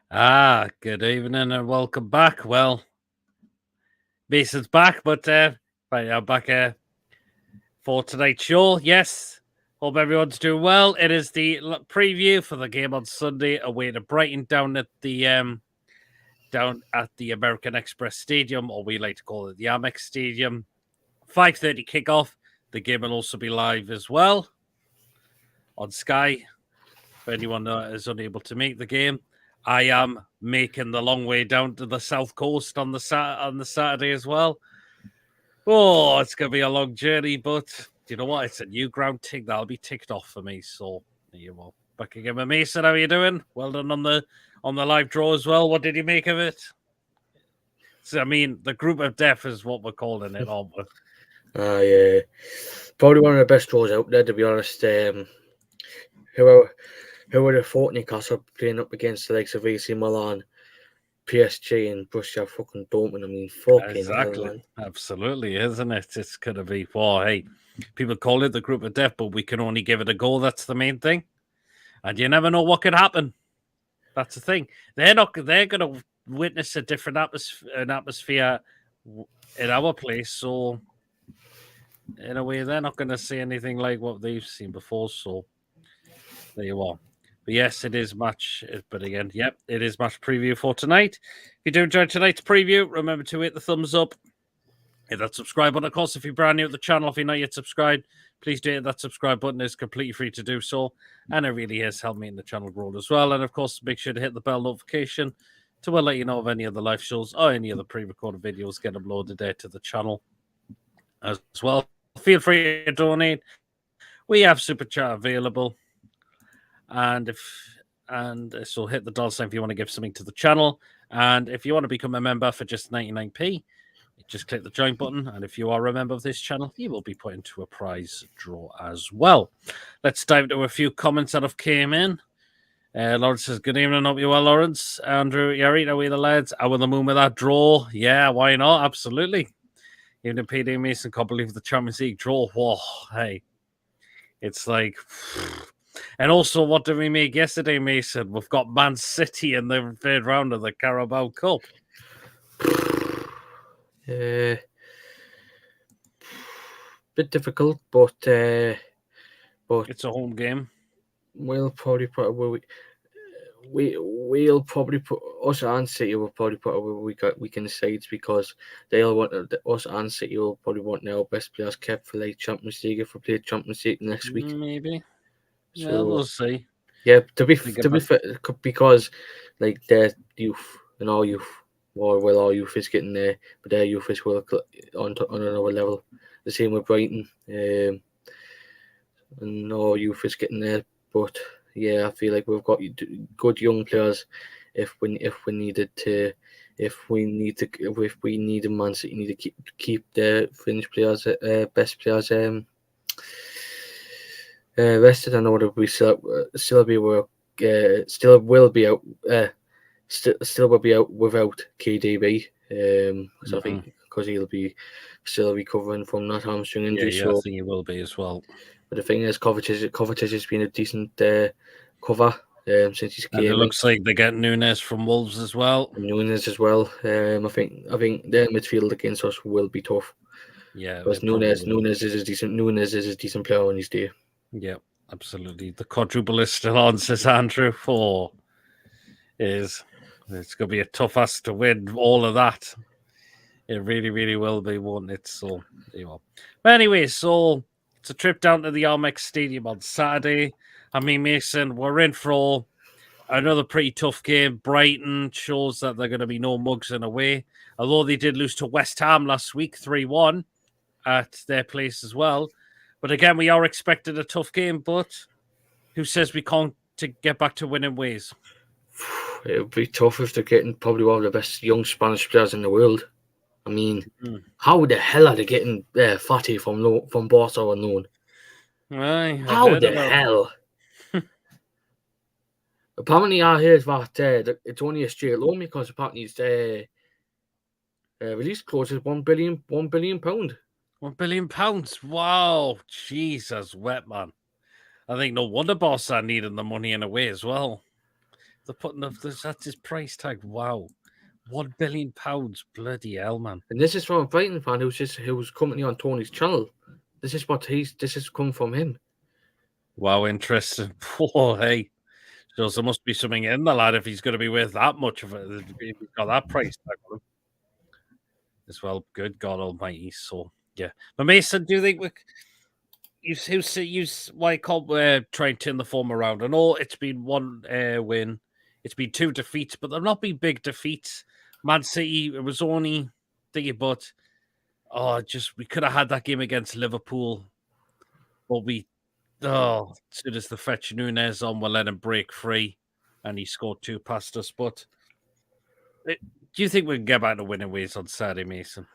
Good evening and welcome back. Well, Mason's back, but I'm back for tonight's show. Yes, hope everyone's doing well. It is the preview for the game on Sunday away to Brighton down at the American Express Stadium, or we like to call it the Amex Stadium. 5:30 kickoff. The game will also be live as well on Sky for anyone is unable to make the game. I am making the long way down to the south coast on the Saturday as well. Oh, it's gonna be a long journey, but you know what? It's a new ground tick that'll be ticked off for me. So there you go. Back again with Mason. How are you doing? Well done on the live draw as well. What did you make of it? So, I mean, the group of death is what we're calling it, aren't we? Yeah, probably one of the best draws out there, to be honest. Who would have thought Newcastle playing up against the likes of AC Milan, PSG, and Borussia fucking Dortmund? I mean, fucking exactly, hell, man. Absolutely, isn't it? It's gonna be hey, people call it the group of death, but we can only give it a go. That's the main thing, and you never know what could happen. That's the thing. They're gonna witness a different atmosphere in our place, so in a way, they're not going to see anything like what they've seen before. So there you are. But yes, it is match. But again, yep, it is match preview for tonight. If you do enjoy tonight's preview, remember to hit the thumbs up, hit that subscribe button. Of course, if you're brand new to the channel, if you're not yet subscribed, please do hit that subscribe button. It's completely free to do so, and it really has helped me in the channel grow as well. And of course, make sure to hit the bell notification to let you know of any other live shows or any other pre-recorded videos get uploaded there to the channel as well. Feel free to donate. We have super chat available, and so hit the dollar sign if you want to give something to the channel. And if you want to become a member for just 99p, just click the join button. And if you are a member of this channel, you will be put into a prize draw as well. Let's dive into a few comments that have came in. Lawrence says, good evening, hope you're well, Lawrence. Andrew, yeah, right, are we the lads? Are we the moon with that draw? Yeah, why not? Absolutely. Even if PD Mason can't believe the Champions League draw. Whoa, hey. It's like... And also, what did we make yesterday, Mason? We've got Man City in the third round of the Carabao Cup. Bit difficult, but it's a home game. We'll probably put we'll probably put us and City will probably put our weekend sides, because they'll want us and City will probably want their best players kept for like Champions League if we play Champions League next week. Maybe. So, yeah, we'll see. Yeah, to be fair, because like their youth and our youth, well, our youth is getting there, but their youth is well on another level. The same with Brighton, and our youth is getting there. But yeah, I feel like we've got good young players. If we need a Man City, need to keep the Finnish players, best players, rested. I know that we still will be out. Still will be out without KDB. So I think because he'll be still recovering from that hamstring injury. Yeah, I think he will be as well. But the thing is, Kovacic has been a decent cover since he's came. And it looks like they get Nunes from Wolves as well. Nunes as well. I think their midfield against us will be tough. Yeah, because Nunes is a decent player on his day. Yeah, absolutely. The quadruple is still on, says Andrew. It's going to be a tough ask to win all of that. It really, really will be, won't it? So, there you are. But anyway, so it's a trip down to the Amex Stadium on Saturday. I mean, Mason, we're in for another pretty tough game. Brighton shows that they're going to be no mugs in a way. Although they did lose to West Ham last week, 3-1 at their place as well. But again, we are expecting a tough game, but who says we can't get back to winning ways? It would be tough if they're getting probably one of the best young Spanish players in the world. I mean, how the hell are they getting Fatty from Barca or known? How the hell? Apparently, I heard that it's only a straight loan because apparently it's release clause is £1 billion. £1 billion. £1 billion. Wow, Jesus, wet man. I think no wonder Barca needing the money in a way as well. They're putting up that's his price tag. Wow. £1 billion. Bloody hell, man. And this is from a Brighton fan who's currently on Tony's channel. This is come from him. Wow, interesting. Oh, hey. So there must be something in the lad if he's going to be worth that much of it. If he's got that price tag on him as well. Good God Almighty. So yeah, but Mason, do you think you why can't try and turn the form around? I know it's been one win, it's been 2 defeats, but they've not been big defeats. Man City, it was only thingy, but we could have had that game against Liverpool, but as soon as the fetch Nunes on, we'll let him break free, and he scored 2 past us. But do you think we can get back to winning ways on Saturday, Mason?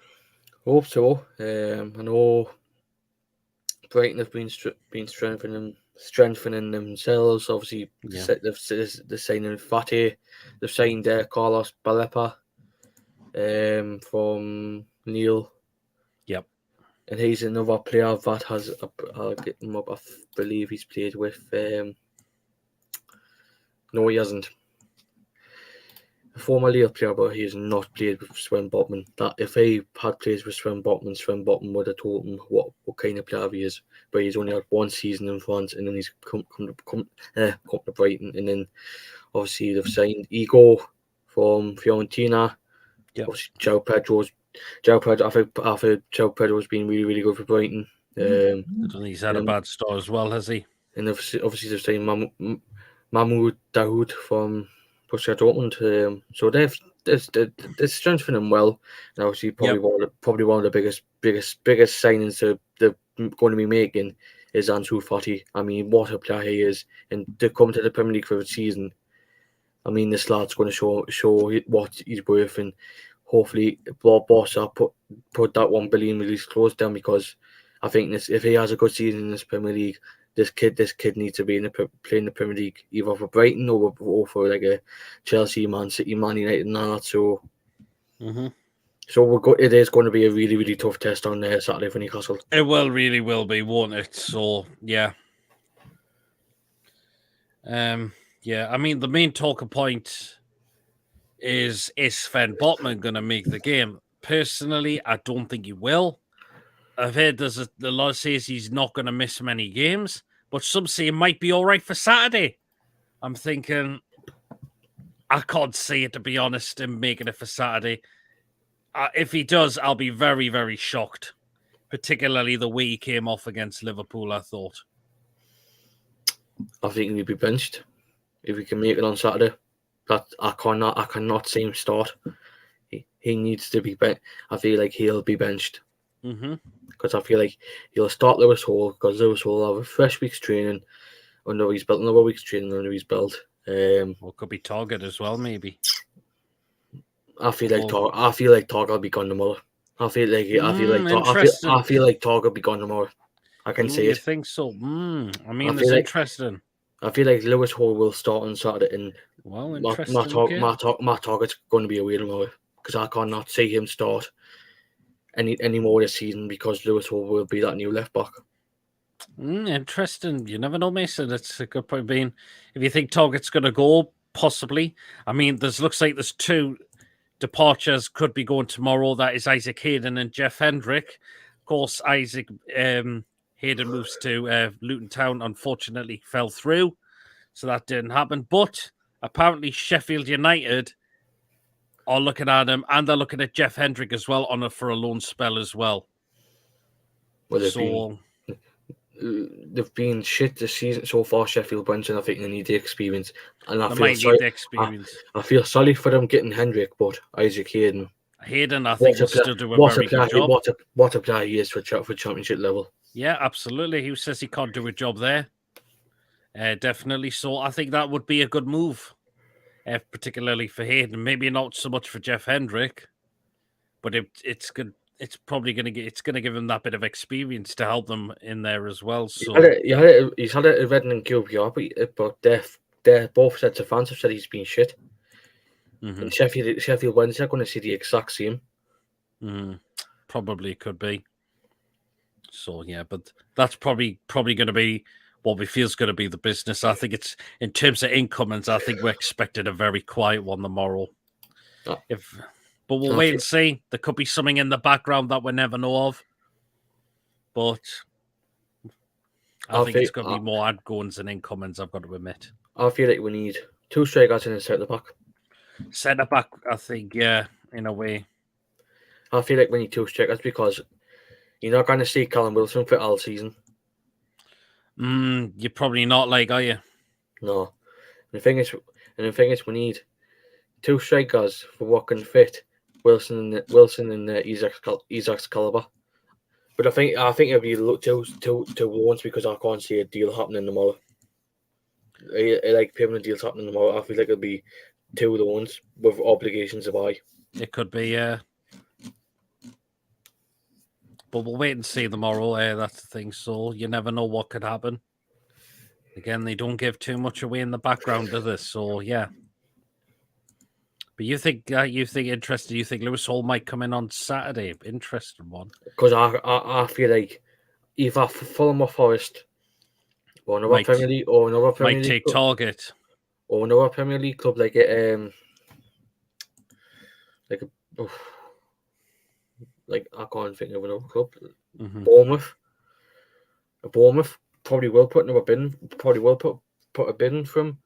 Hope so. I know Brighton have been strengthening themselves. Obviously, they've signed Fatty, they've signed Carlos Baleba from Neil. Yep. And he's another player that has, I'll get him up, I believe he's played with, no he hasn't. A former Lille player, but he has not played with Sven Botman. That if he had played with Sven Botman would have told him what kind of player he is. But he's only had 1 season in France, and then he's come to Brighton, and then obviously they've signed Ego from Fiorentina. Yep. Obviously, I've heard João Pedro's been really, really good for Brighton. He's had a bad start as well, has he? And obviously they've signed Mahmoud Dahoud from Borussia Dortmund. So they're strengthening them well. And obviously probably one of the biggest signings they're going to be making is Ansu Fati. I mean, what a player he is. And to come to the Premier League for the season, I mean, this lad's going to show what he's worth, and hopefully Barca put that 1 billion release close down, because I think if he has a good season in this Premier League, this kid needs to be playing the Premier League, either for Brighton or for like a Chelsea, Man City, Man United, and all that. So, so it is going to be a really, really tough test on Saturday for Newcastle. It really will be, won't it? So yeah. Yeah, I mean, the main talking point is Sven Botman going to make the game? Personally, I don't think he will. I've heard a lot says he's not going to miss many games, but some say it might be all right for Saturday. I'm thinking, I can't see it, to be honest, him making it for Saturday. If he does, I'll be very, very shocked, particularly the way he came off against Liverpool, I thought. I think he'll be benched if he can make it on Saturday. That I cannot see him start. He needs to be benched. I feel like he'll be benched. Because I feel like he'll start Lewis Hall, because Lewis Hall will have a fresh week's training under his belt, another week's training under his belt. Or could be Target as well, maybe. I feel like Target will be gone tomorrow. I feel like Target will be gone tomorrow. I can see it. You think so? I mean, it's interesting. I feel like Lewis Hall will start on Saturday, and my Target's going to be away tomorrow, because I cannot see him start any more this season, because Lewis Hall will be that new left back. Interesting. You never know, Mason. It's a good point being. If you think Target's going to go, possibly. I mean, looks like there's 2 departures could be going tomorrow. That is Isaac Hayden and Jeff Hendrick. Of course, Isaac Hayden moves to Luton Town. Unfortunately, fell through, so that didn't happen. But apparently, Sheffield United are looking at him, and they're looking at Jeff Hendrick as well for a loan spell as well. They've been shit this season so far, Sheffield Wednesday. I think they need the experience, and I feel sorry for them getting Hendrick, but Isaac Hayden, I think, will still do a very good job. What a player he is for championship level. Yeah, absolutely. Who says he can't do a job there? Definitely. So I think that would be a good move, particularly for Hayden. Maybe not so much for Jeff Hendrick, but it's good. It's probably going to give him that bit of experience to help them in there as well. So he's had it at Reading and QPR, but they're both sets of fans have said he's been shit. And Sheffield Wednesday are going to see the exact same. Probably could be. So yeah, but that's probably going to be what we feel is going to be the business. I think it's in terms of incomings. I think we're expecting a very quiet one tomorrow. Oh. But we'll wait and see. There could be something in the background that we never know of. But I think it's going to be more outgoings than incomings, I've got to admit. I feel like we need 2 strikers in the centre back. Centre back, I think, yeah, in a way. I feel like we need 2 strikers because you're not going to see Callum Wilson for all season. You're probably not, are you? No. And the thing is, we need 2 strikers for what can fit Wilson and Isaac's caliber. But I think it'll be two loans because I can't see a deal happening tomorrow. Like permanent deals happening tomorrow. I feel like it'll be 2 loans with obligations to buy. It could be, yeah. But we'll wait and see tomorrow. That's the thing. So you never know what could happen. Again, they don't give too much away in the background of this. So yeah. But you think interesting? You think Lewis Hall might come in on Saturday? Interesting one. Because I feel like either Fulham or Forest or another Premier League might take club, target or another Premier League club like I can't think of another club. Mm-hmm. Bournemouth probably will put another bid. Probably will put a bid in from.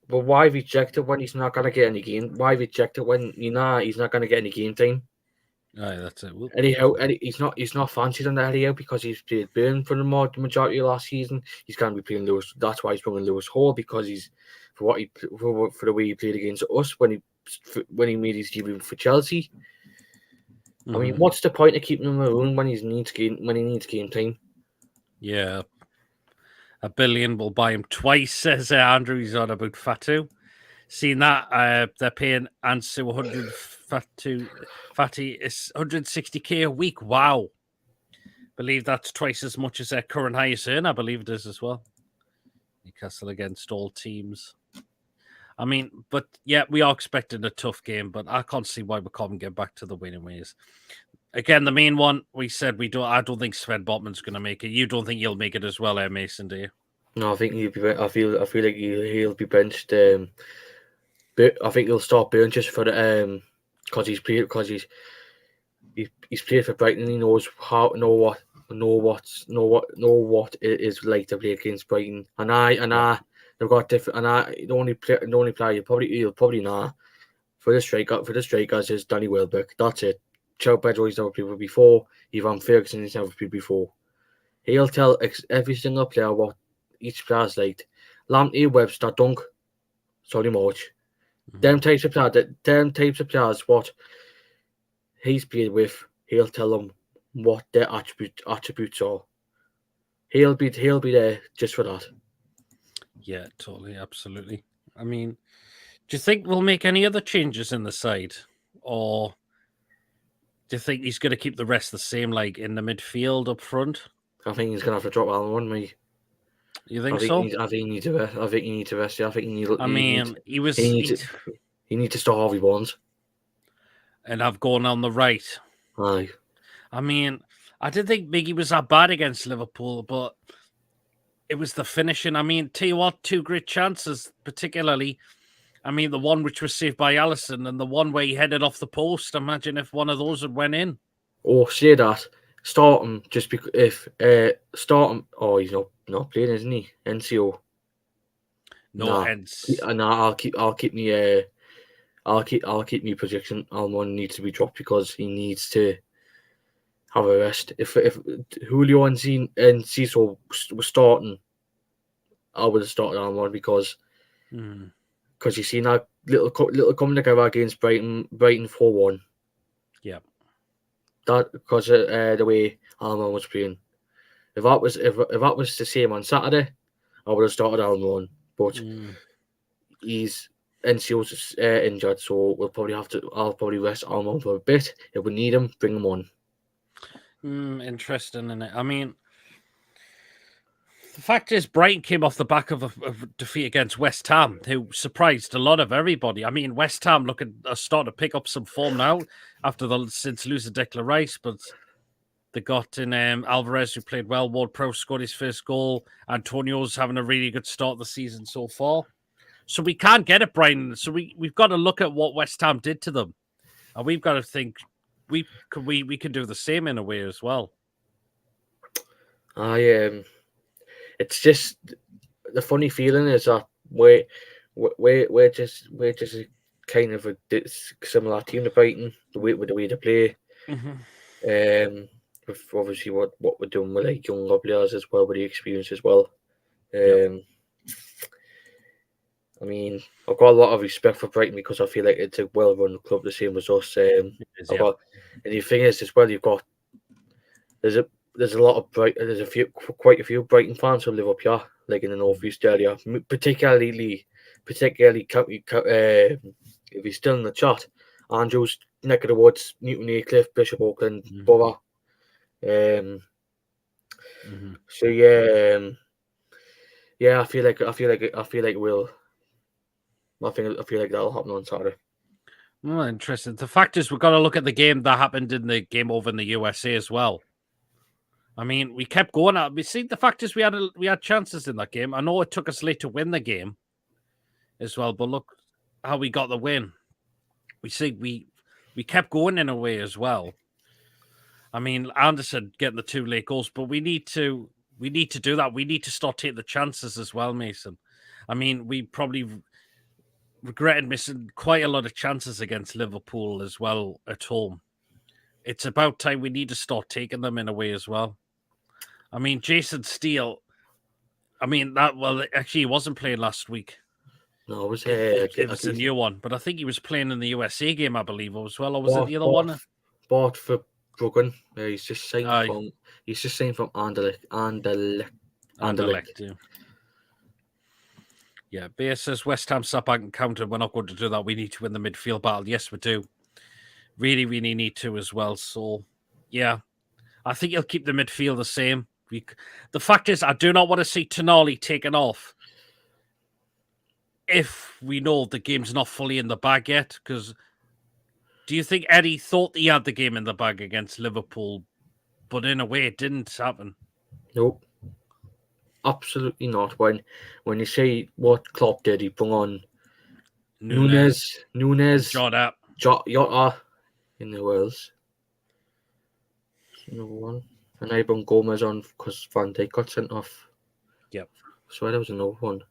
But why reject it when he's not going to get any game? Why reject it when he's not going to get any game time? Aye, that's it. Anyhow, he's not fancied on the anyhow because he's played Burn for the majority of last season. He's going to be playing Lewis. That's why he's bringing Lewis Hall because he's for the way he played against us when he made his debut for Chelsea. Mm-hmm. I mean, what's the point of keeping him around when he needs game time? Yeah. $1 billion will buy him twice, says Andrew. He's on about Fatu. Seen that? They're paying Ansu Fatty is 160k a week. Wow. Believe that's twice as much as their current highest earn. I believe it is as well. Newcastle against all teams. I mean, but yeah, we are expecting a tough game, but I can't see why we can't get back to the winning ways. Again, the main one we said we don't. I don't think Sven Botman's going to make it. You don't think he'll make it as well, Mason? Do you? No, I think he'll be. I feel like he'll be benched. But I think he'll start Burn just for the because he's played for Brighton. He knows what it is like to play against Brighton. They've got different. And the only player he'll probably know for the strikers is Danny Welbeck. That's it. Joe Pedro he's never played with before. Ivan Ferguson he's never played before. He'll tell every single player what each player's like. Lamptey, Webster, Dunk, Solly March. Them types of players, what he's played with, he'll tell them what their attributes are. He'll be there just for that. Yeah, totally, absolutely. I mean, do you think we'll make any other changes in the side, or do you think he's going to keep the rest the same, like in the midfield up front? I think he's going to have to drop Alan on me. You think so? I think he needs to rest. Yeah, he needs to start Harvey Barnes and have gone on the right. Aye. I mean, I didn't think Miggy was that bad against Liverpool, but it was the finishing. I mean, tell you what, 2 great chances, particularly. I mean, the one which was saved by Alisson and the one where he headed off the post. Imagine if one of those had went in. Oh, say that. Start him just because start him. Oh, he's not playing, isn't he? NCO. No, I'll keep me projection. Almond needs to be dropped because he needs to have a rest. If Julio and Cecil were starting, I would have started Almond because you seen that little coming together against Brighton 4-1. Yeah. That because the way Almond was playing. If that was the same on Saturday, I would have started Almond. But he's NCO's injured, so I'll probably rest Almond for a bit. If we need him, bring him on. Interesting, isn't it? I mean, the fact is, Brighton came off the back of a defeat against West Ham, who surprised a lot of everybody. I mean, West Ham starting to pick up some form now since losing Declan Rice, but They got in Alvarez, who played well. Ward-Prowse scored his first goal. Antonio's having a really good start of the season so far. So we can't get it, Brighton. So we've got to look at what West Ham did to them. And we've got to think we can do the same in a way as well. It's just the funny feeling is that we're just a kind of a similar team to Brighton, the way they play. Mm-hmm. With obviously what we're doing with like younger players as well, with the experience as well. I mean, I've got a lot of respect for Brighton because I feel like it's a well-run club, the same as us. And the thing is, as well, there's a lot of quite a few Brighton fans who live up here, like in the northeast area, particularly if he's still in the chat. Andrew's neck of the woods, Newton Aycliffe, Bishop Auckland, Borough. So I feel like that'll happen on Saturday. Oh, interesting. The fact is, we've got to look at the game that happened in the game over in the USA as well. I mean, we kept going out. We see the fact is we had chances in that game. I know it took us late to win the game as well, but look how we got the win. We kept going in a way as well. I mean, Anderson getting the 2 late goals, but we need to do that. We need to start taking the chances as well, Mason. I mean, we probably regretted missing quite a lot of chances against Liverpool as well at home. It's about time we need to start taking them in a way as well. I mean, Jason Steele, actually he wasn't playing last week. No, it was a new one, but I think he was playing in the USA game, I believe, as well. Or was it the other one? Bought for Bruggen. He's just signed from Anderlecht. Yeah, Bear says West Ham sat back and countered. We're not going to do that. We need to win the midfield battle. Yes, we do. Really, really need to as well. So, yeah, I think he'll keep the midfield the same. The fact is, I do not want to see Tonali taken off if we know the game's not fully in the bag yet. Because do you think Eddie thought he had the game in the bag against Liverpool, but in a way it didn't happen? Nope. Absolutely not. When you say what Klopp did, he brought on Nunes, Jota in the Wales. Number one. And I brought Gomez on because Van Dijk got sent off. Yep. So there was another one.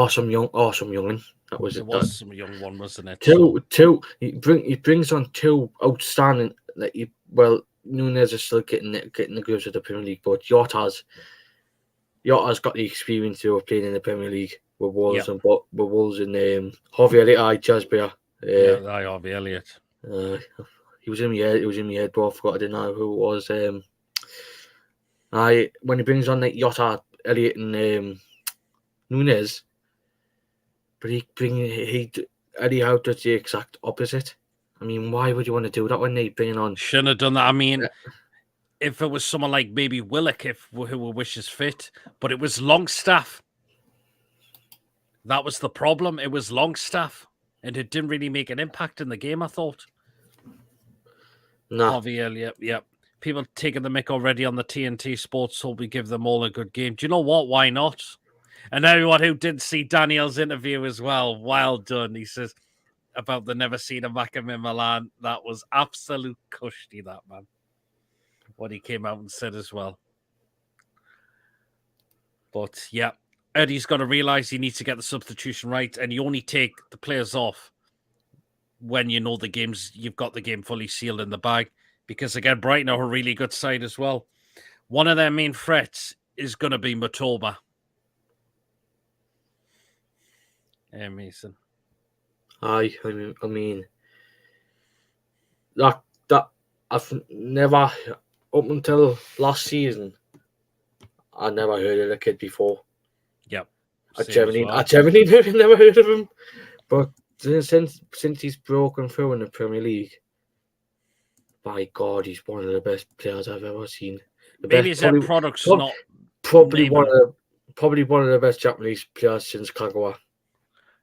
Some youngin. That was it. Was some young one, wasn't it? Two. He brings on 2 outstanding. Nunes is still getting the grooves of the Premier League, but Jota's got the experience of playing in the Premier League with Wolves and Harvey Elliott, Jasper. Harvey Elliott. He was in my head. It was in my head, but I forgot. I didn't know who it was. When he brings on like Jota, Elliott, and Nunes, but Eddie Howe does the exact opposite. I mean, why would you want to do that when they bring on? Shouldn't have done that. I mean, if it was someone like maybe Willock, who wishes fit, but it was Longstaff. That was the problem. It was Longstaff, and it didn't really make an impact in the game, I thought. No. Harvey Elliott, yep. People taking the mick already on the TNT Sports, so we give them all a good game. Do you know what? Why not? And everyone who did see Daniel's interview as well, well done. He says about the never seen a Macam in Milan. That was absolute cushy, that man. What he came out and said as well. But yeah, Eddie's got to realise he needs to get the substitution right, and you only take the players off when you know you've got the game fully sealed in the bag. Because again, Brighton are a really good side as well. One of their main threats is going to be Matoba. Yeah, Mason. I mean, that I've never, up until last season, I never heard of the kid before. Yep. I genuinely never heard of him. But since he's broken through in the Premier League, by God, he's one of the best players I've ever seen. Maybe his end product's probably one of the best Japanese players since Kagawa.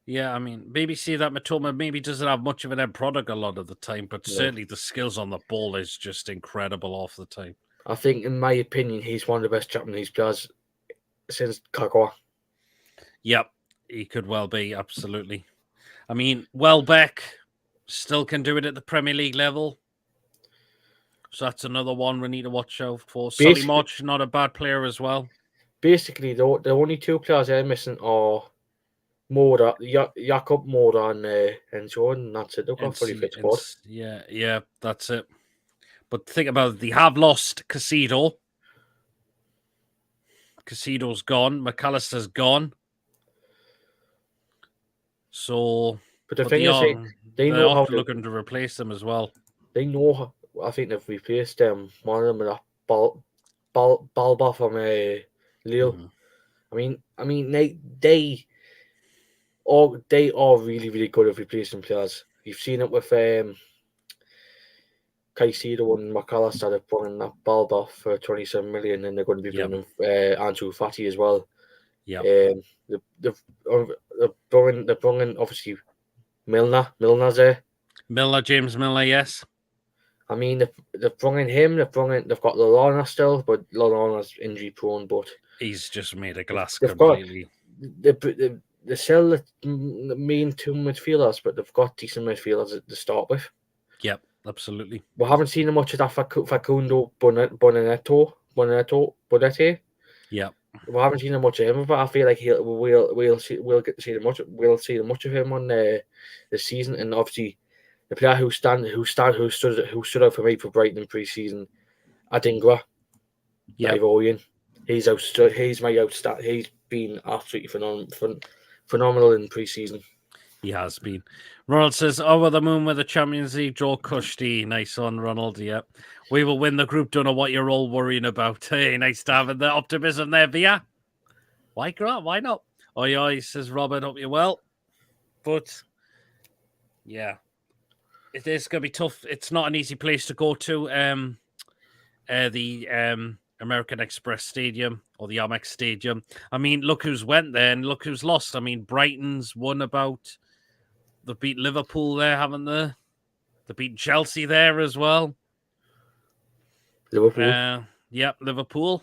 Yeah, I mean, maybe see that Matoma maybe doesn't have much of an end product a lot of the time, but No. certainly the skills on the ball is just incredible off the time. I think, in my opinion, he's one of the best Japanese players since Kagawa. Yep, he could well be, absolutely. I mean, Welbeck still can do it at the Premier League level. So that's another one we need to watch out for. Solly March, not a bad player as well. Basically, the only two players they're missing are Moda, Jakob Moda and Jordan. That's it. They've got a fully fit squad. Yeah, that's it. But think about it. They have lost Casido. Casido's gone. McAllister's gone. So, but the thing is, they know how to looking to replace them as well. They know. I think they've replaced them. One of them with a Balba from Lille. Mm-hmm. I mean, they are really, really good at replacing players. You've seen it with Caicedo and McAllister. They've brought in that Balba for 27 million, and they're going to be bringing Ansu Fati as well. Yeah. They've brought in obviously Milner's there. James Milner, yes. I mean, they've brought in him. They've got Lallana still, but Lallana's injury prone. But he's just made a glass completely. They sell the main two midfielders, but they've got decent midfielders to start with. Yep, absolutely. We haven't seen much of that Facundo Bonete. Yeah, we haven't seen much of him, but I feel like we'll get to see much of him on this season. And obviously, the player who stood out for me for Brighton in pre-season, Adingra, Ivorian. He's been absolutely phenomenal in pre-season. He has been. Ronald says, over the moon with the Champions League draw Kushti. Nice one, Ronald. Yep. We will win the group. Don't know what you're all worrying about. Hey, nice to have the optimism there, Via. Why, Grant? Why not? Oh, yeah, he says, Robert, hope you're well. But, yeah, it is going to be tough. It's not an easy place to go to. The American Express Stadium or the Amex Stadium. I mean, look who's went there and look who's lost. I mean, Brighton's won about... They beat Liverpool there, haven't they? They beat Chelsea there as well. Liverpool? Yep, Liverpool.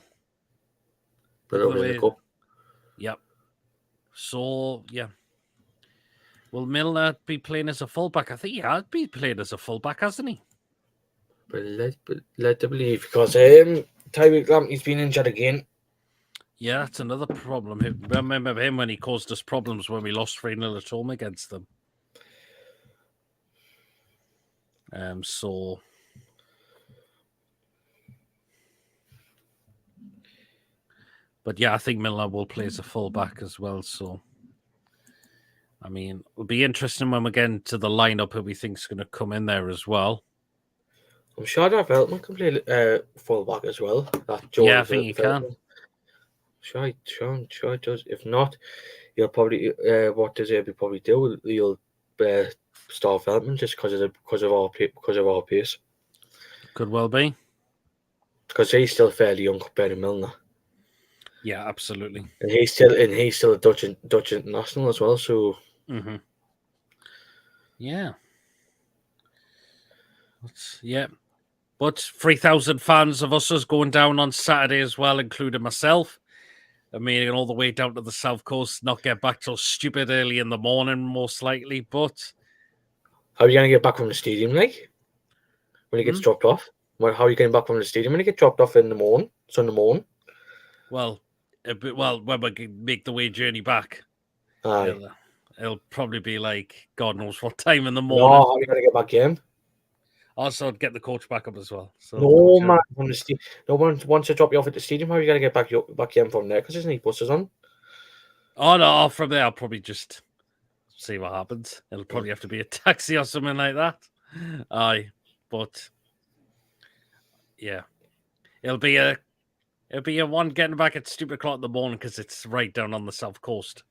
Yep. So, yeah. Will Milner be playing as a fullback? I think he has been playing as a fullback, hasn't he? But led to believe, because Tyreek Lamptey's been injured again. Yeah, that's another problem. Remember him when he caused us problems when we lost 3-0 at home against them. But yeah, I think Milner will play as a fullback as well. So, I mean, it'll be interesting when we get into the lineup who we think is going to come in there as well. I'm sure that Veltman can play fullback as well. I think he can. Sure it does. If not, he'll probably what does he probably do? He'll start Veltman just because of our pace. Could well be. Because he's still fairly young compared to Milner. Yeah, absolutely. And he's still a Dutch international as well. So. Mm-hmm. Yeah. Yeah. But 3,000 fans of us is going down on Saturday as well, including myself. I'm making all the way down to the south coast, not get back till stupid early in the morning, most likely. But how are you going to get back from the stadium, like when he gets dropped off? How are you getting back from the stadium when he gets dropped off in the morning? Well, when we make the way journey back, it'll probably be like God knows what time in the morning. No, how are you going to get back in? Also, I'd get the coach back up as well. So no, man. No one wants to drop you off at the stadium. How are you going to get back in from there? Because there's no buses on. Oh, no. From there, I'll probably just see what happens. It'll probably have to be a taxi or something like that. But yeah. It'll be a one getting back at stupid o'clock in the morning because it's right down on the south coast.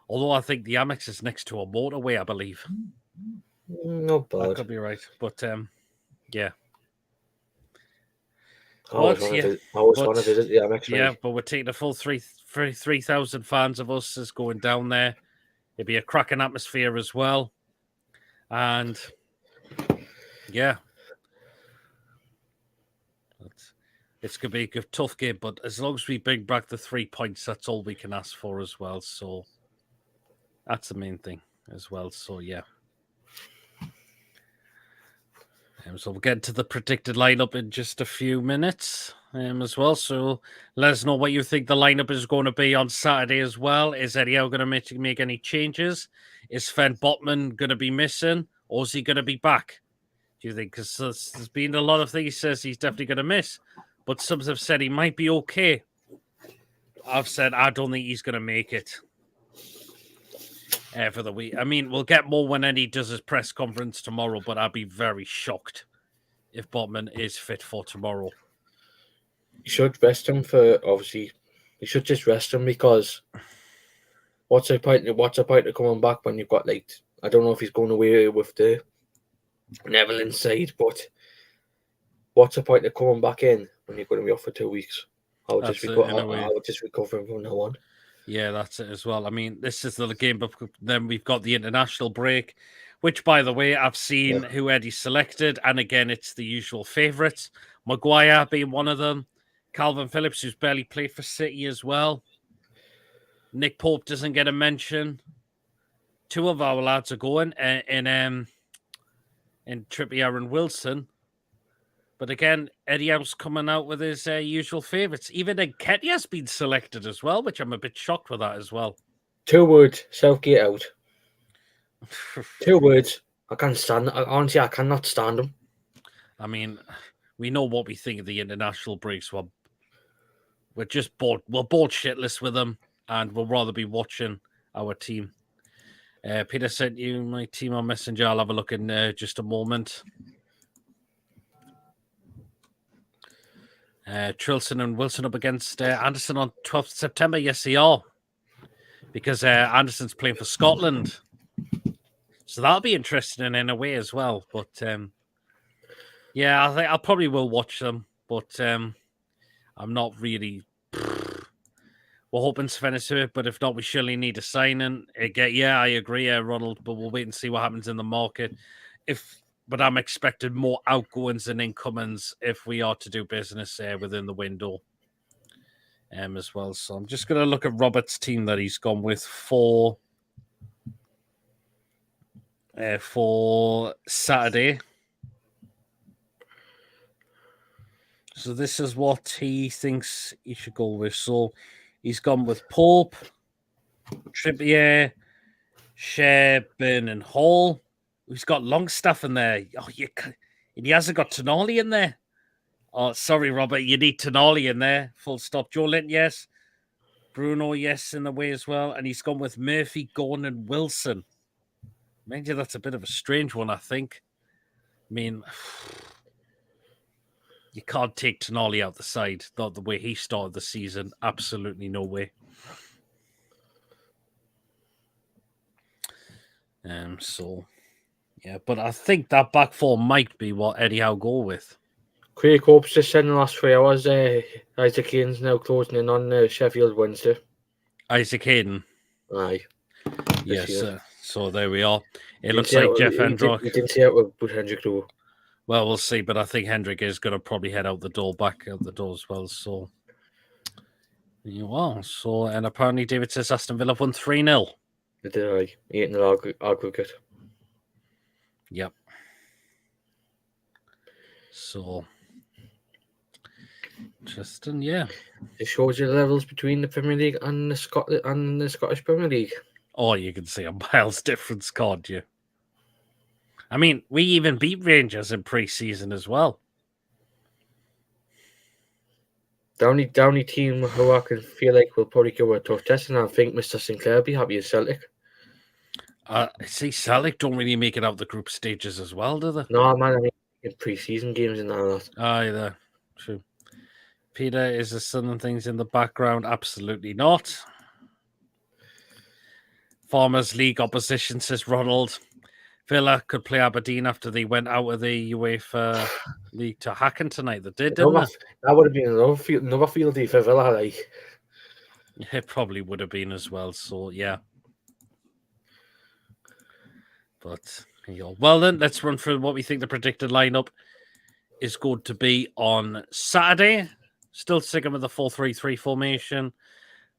Although I think the Amex is next to a motorway, I believe. Not bad. That could be right. But yeah. I always want to visit the Amex. Yeah, but we're taking a full 3,000 fans of us is going down there. It'd be a cracking atmosphere as well. And yeah, it's going to be a tough game, but as long as we bring back the 3 points, that's all we can ask for as well. So that's the main thing as well. So yeah. So we'll get to the predicted lineup in just a few minutes as well. So let us know what you think the lineup is going to be on Saturday as well. Is Eddie Howe going to make any changes? Is Sven Botman going to be missing, or is he going to be back? Do you think? Because there's been a lot of things he says he's definitely going to miss, but some have said he might be okay. I've said I don't think he's going to make it for the week. I mean, we'll get more when Eddie does his press conference tomorrow, but I'd be very shocked if Botman is fit for tomorrow. You should rest him you should just rest him, because what's the point of coming back when you've got, like, I don't know if he's going away with the Netherlands side, but what's the point of coming back in when you're going to be off for 2 weeks? I would just recover him from now on. Yeah, that's it as well. I mean, this is the game, but then we've got the international break, which, by the way, I've seen who Eddie selected, and again, it's the usual favourites. Maguire being one of them. Calvin Phillips, who's barely played for City as well. Nick Pope doesn't get a mention. 2 of our lads are going in Trippier and Wilson. But again, Eddie Howe's coming out with his usual favourites. Even Nketiah's been selected as well, which I'm a bit shocked with that as well. 2 words, Southgate out. 2 words. I can't stand it. Honestly, I cannot stand him. I mean, we know what we think of the international breaks. We're just bored. We're bored shitless with them, and we'll rather be watching our team. Peter sent you my team on Messenger. I'll have a look in just a moment. Trilson and Wilson up against Anderson on 12th September. Yes, they are. Because Anderson's playing for Scotland. So that'll be interesting in a way as well. But yeah, I think I probably will watch them. But I'm not really... We're hoping to finish it, but if not, we surely need a signing. Yeah, I agree, Ronald, but we'll wait and see what happens in the market. But I'm expecting more outgoings than incomings if we are to do business within the window as well. So I'm just going to look at Robert's team that he's gone with for Saturday. So this is what he thinks he should go with. So he's gone with Pope, Trippier, Sherburn and Hall. He's got Longstaff in there. Oh, he hasn't got Tonali in there. Oh, sorry, Robert. You need Tonali in there. Full stop. Joe Linton, yes. Bruno, yes, in the way as well. And he's gone with Murphy, Gordon, and Wilson. Mind you, that's a bit of a strange one, I think. I mean, you can't take Tonali out the side. Not the way he started the season. Absolutely no way. So... yeah, but I think that back four might be what Eddie Howe go with. Craig Hope's just said in the last 3 hours, Isaac Hayden's now closing in on Sheffield Wednesday. Isaac Hayden? Aye. Yes, so there we are. It looks like Jeff Hendrick. You didn't see it with Hendrick, though. Well, we'll see, but I think Hendrick is going to probably head out the door, back out the door as well. So, you are. So, and apparently David says Aston Villa won 3-0. They did, aye. 8-0 aggregate. Yep. So, interesting, yeah. It shows you the levels between the Premier League and the Scottish Premier League. Oh, you can see a miles difference, can't you? I mean, we even beat Rangers in pre-season as well. The only team who I can feel like will probably give a tough test, and I think Mr. Sinclair will be happy as Celtic. See, Celtic don't really make it out the group stages as well, do they? No, man, I mean, in pre-season games and all that. Either. True. Peter, is there some things in the background? Absolutely not. Farmers League opposition, says Ronald. Villa could play Aberdeen after they went out of the UEFA League to Hacken tonight. They did, didn't they? That would have been another field day for Villa, like. It probably would have been as well, so yeah. But well then, let's run through what we think the predicted lineup is going to be on Saturday. Still sticking with the 4-3-3 formation.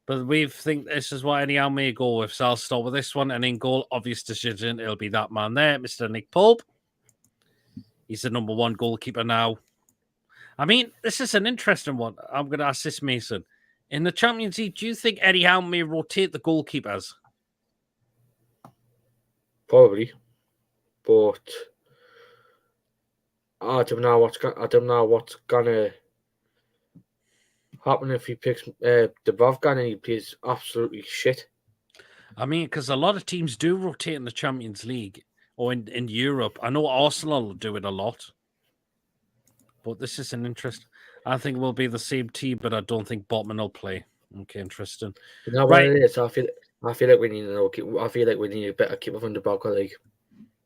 But we think this is what anyhow may go with. So I'll start with this one. And in goal, obvious decision, it'll be that man there, Mr. Nick Pope. He's the number one goalkeeper now. I mean, this is an interesting one. I'm going to ask this, Mason. In the Champions League, do you think Eddie Howe may rotate the goalkeepers? Probably. But I don't know what's gonna happen if he picks Dubravka and he plays absolutely shit. I mean, because a lot of teams do rotate in the Champions League or in Europe. I know Arsenal do it a lot. But this is an interest. I think we'll be the same team, but I don't think Botman will play. Okay, interesting. You know what it is? I feel like we need a better keeper from Dubravka. Like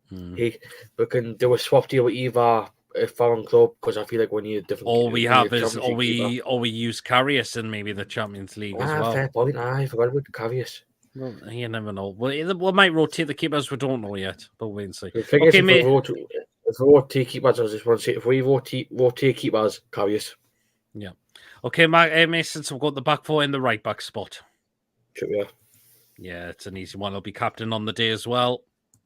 we can do a swap deal with either a foreign club because I feel like we need a different. All we have is we use Karius in maybe the Champions League as well. Fair point. I forgot about Karius. Well, you never know. We might rotate the keepers. We don't know yet, but wait and see. Okay, mate. If we rotate keepers, I just want to say if we rotate keepers, Karius. Yeah. Okay, Mason. So we've got the back four in the right back spot. Sure, yeah. Yeah, it's an easy one. He'll be captain on the day as well.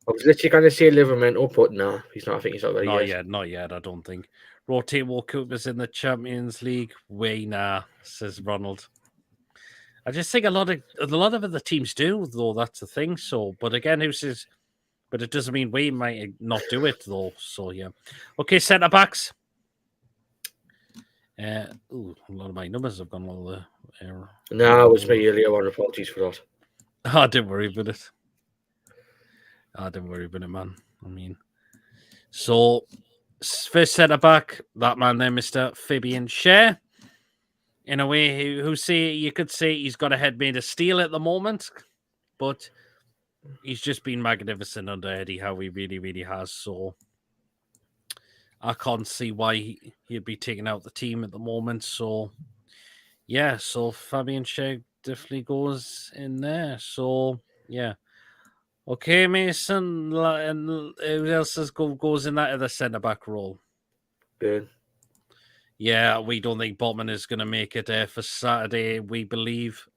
I was literally going to say Livermore, but no, he's not. I think he's not ready yet. Not yet, I don't think. Rotate Walkoopers in the Champions League. Nah, says Ronald. I just think a lot of other teams do, though. That's the thing. So, but again, who says? But it doesn't mean we might not do it, though. So yeah. Okay, centre backs. A lot of my numbers have gone all the error. No, it was me earlier on. Apologies for that. Oh, don't worry about it. Don't worry about it, man. I mean, so first centre back, that man there, Mr. Fabian Schär. In a way, you could say he's got a head made of steel at the moment, but he's just been magnificent under Eddie Howe. He really, really has. So I can't see why he'd be taking out the team at the moment. So yeah, so Fabian Schär definitely goes in there. So yeah. Okay, Mason, and who else goes in that other centre-back role? Good. Yeah, we don't think Botman is going to make it there for Saturday, we believe.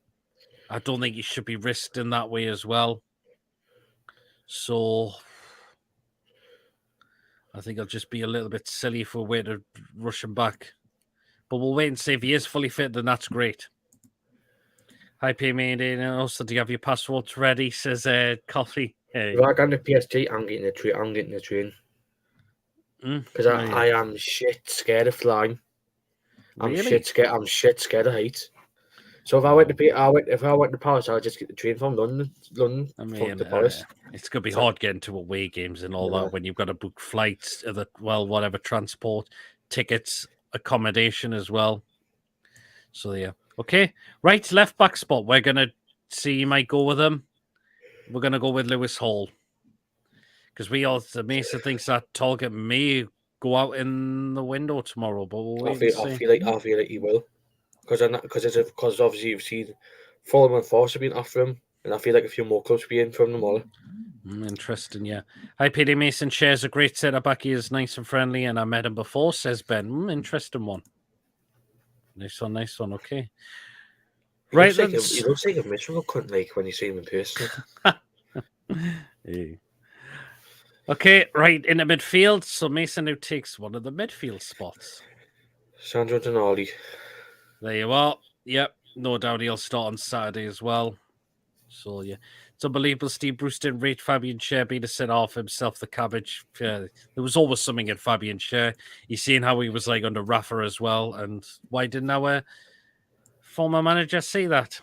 I don't think he should be risked in that way as well. So I think it'll just be a little bit silly if we wait to rush him back. But we'll wait and see. If he is fully fit, then that's great. Hi, Payment. Also, do you have your passports ready? Says Coffee. Hey. If I got the PSG, I'm getting the train. Because I am shit scared of flying. I'm shit scared of heights. So if I went to Paris, I'll just get the train from London to Paris. It's gonna be hard getting to away games and all that when you've got to book flights, whatever transport, tickets, accommodation as well. So yeah. Okay, right, left back spot. We're going to see you might go with him. We're going to go with Lewis Hall. Because Mason thinks that Talcott may go out in the window tomorrow. But we'll wait I feel like he will. Because obviously you've seen Fulham and Force have been after him. And I feel like a few more clubs will be in from them all. Interesting, yeah. Hi, Peter Mason shares a great centre-back. He is nice and friendly, and I met him before, says Ben. Interesting one. Nice one. Okay. He looks like a miserable cunt, like when you see him in person. Yeah. Okay, right in the midfield. So Mason now takes one of the midfield spots. Sandro Tonali. There you are. Yep, no doubt he'll start on Saturday as well. So yeah, it's unbelievable. Steve Bruce didn't rate Fabian Schär being a set-off himself. The cabbage. There was always something in Fabian Schär. You've seen how he was like under Rafa as well, and why didn't our former manager say that?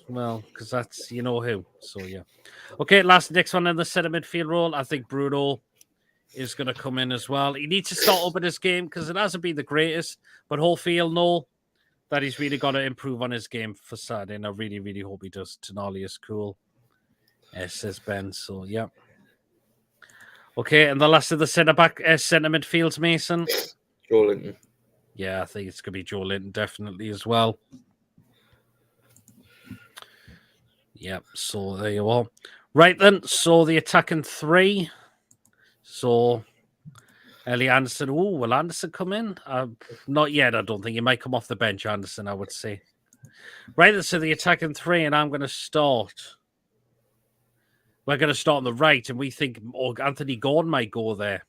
Well, because that's you know who. So yeah. Okay, next one in the centre midfield role. I think Bruno is going to come in as well. He needs to start up in this game because it hasn't been the greatest, but hopefully he'll know that he's really got to improve on his game for Saturday, and I really, really hope he does. Tonali is cool, says Ben. So, yeah. Okay, and the last of the centre midfields, Mason. Joelinton. Yeah, I think it's going to be Joelinton definitely as well. Yep, so there you are. Right then, so the attacking three. So, Ellie Anderson. Oh, will Anderson come in? Not yet, I don't think. He might come off the bench, Anderson, I would say. Right, so the attacking three, and I'm going to start. We're going to start on the right, and we think Anthony Gordon might go there.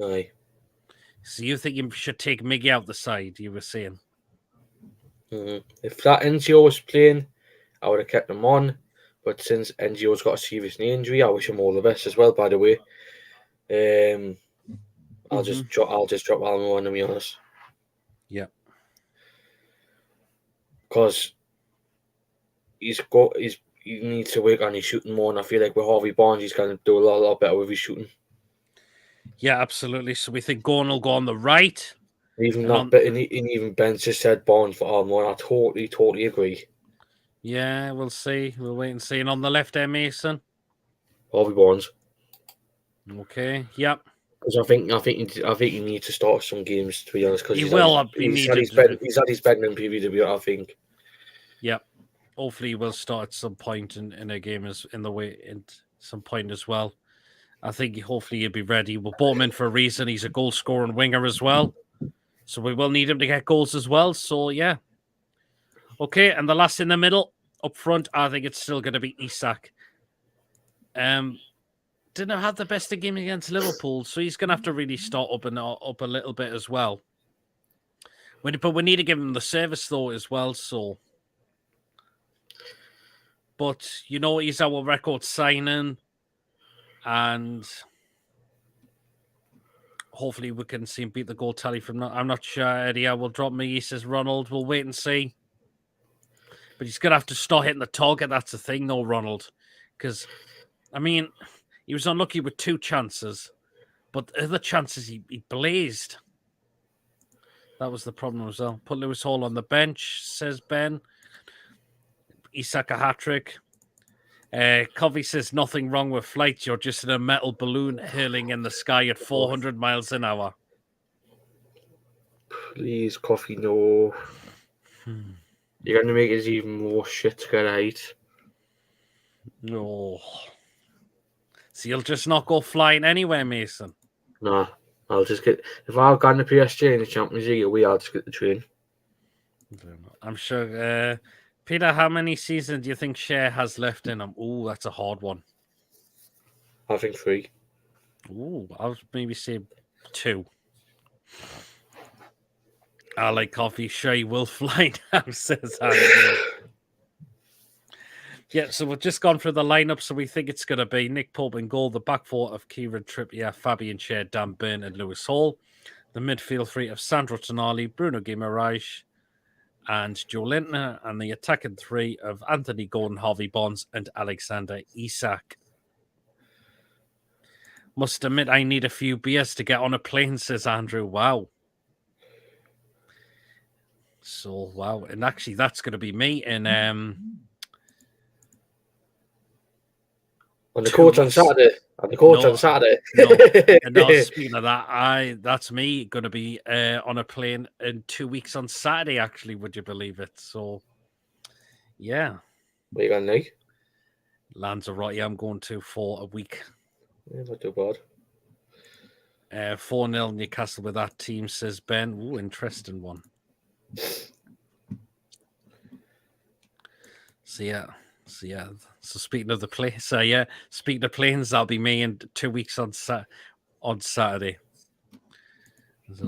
Aye. So you think you should take Miggy out the side, you were saying? Mm-hmm. If that NGO was playing, I would have kept him on. But since NGO's got a serious knee injury, I wish him all the best as well, by the way. I'll just drop Almo on, to be honest. Yeah. Because he needs to work on his shooting more, and I feel like with Harvey Barnes, he's going to do a lot better with his shooting. Yeah, absolutely. So we think Gordon will go on the right. Even Ben just said Barnes for Almo, and I totally agree. Yeah, we'll see. We'll wait and see. And on the left there, Mason? Harvey Barnes. Okay, yep. Because I think he needs to start some games, to be honest. Because he's had his Bedlam PV debut, I think. Yep. Hopefully, he will start at some point in a game some point as well. I think hopefully he'll be ready. We'll bought him in for a reason. He's a goal scoring winger as well, so we will need him to get goals as well. So yeah. Okay, and the last in the middle up front, I think it's still going to be Isak. Didn't have the best of game against Liverpool, so he's going to have to really start up a little bit as well. But we need to give him the service though as well. So, but he's our record signing, and hopefully we can see him beat the goal tally from that. I'm not sure, Eddie. I will drop me. He says Ronald. We'll wait and see. But he's going to have to start hitting the target. That's the thing, though, Ronald. Because, I mean, he was unlucky with 2 chances, but the other chances he blazed. That was the problem as well. Put Lewis Hall on the bench, says Ben. Isak a hat-trick. Covey says, nothing wrong with flights. You're just in a metal balloon hurling in the sky at 400 miles an hour. Please, Coffee, no. You're going to make it even more shit to get right. No. So you'll just not go flying anywhere, Mason? Nah, I'll just get... If I've gone to PSG in the Champions League away, I'll just get the train. I'm sure... Peter, how many seasons do you think Cher has left in him? Oh, that's a hard one. I think 3. Oh, I'll maybe say 2. I like coffee. Sure, he will fly down, says Andrew. Yeah, so we've just gone through the lineup. So we think it's going to be Nick Pope in goal, the back 4 of Kieran Trippier, Fabian Cher, Dan Burn, and Lewis Hall. The midfield 3 of Sandro Tonali, Bruno Guimaraes, and Joe Lintner, and the attacking 3 of Anthony Gordon, Harvey Barnes, and Alexander Isak. Must admit, I need a few beers to get on a plane, says Andrew. Wow. So, wow. And actually, that's going to be me in... On the court on Saturday. No, speaking of that, that's me going to be on a plane in 2 weeks on Saturday, actually, would you believe it? So, yeah. Where you going, Nick? Lanzarote, I'm going to for a week. Yeah, not too bad. 4-0 Newcastle with that team, says Ben. Ooh, interesting one. So, yeah. So speaking of the place, speaking of planes, that'll be me in 2 weeks on Saturday.